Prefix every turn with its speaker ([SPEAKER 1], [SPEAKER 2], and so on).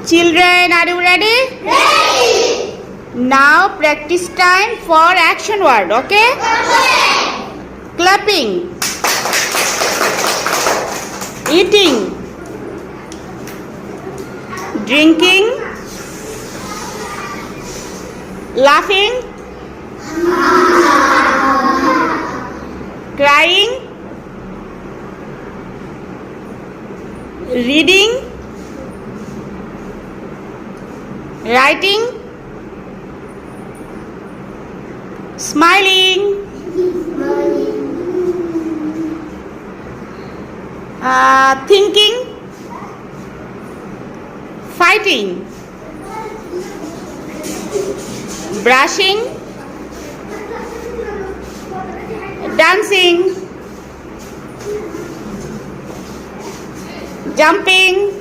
[SPEAKER 1] Children, are you ready? Ready. Now practice time for action word, okay? Okay. Clapping. Eating. Drinking. Laughing. Crying. Reading. Writing. Smiling. Thinking. Fighting. Brushing. Dancing. Jumping.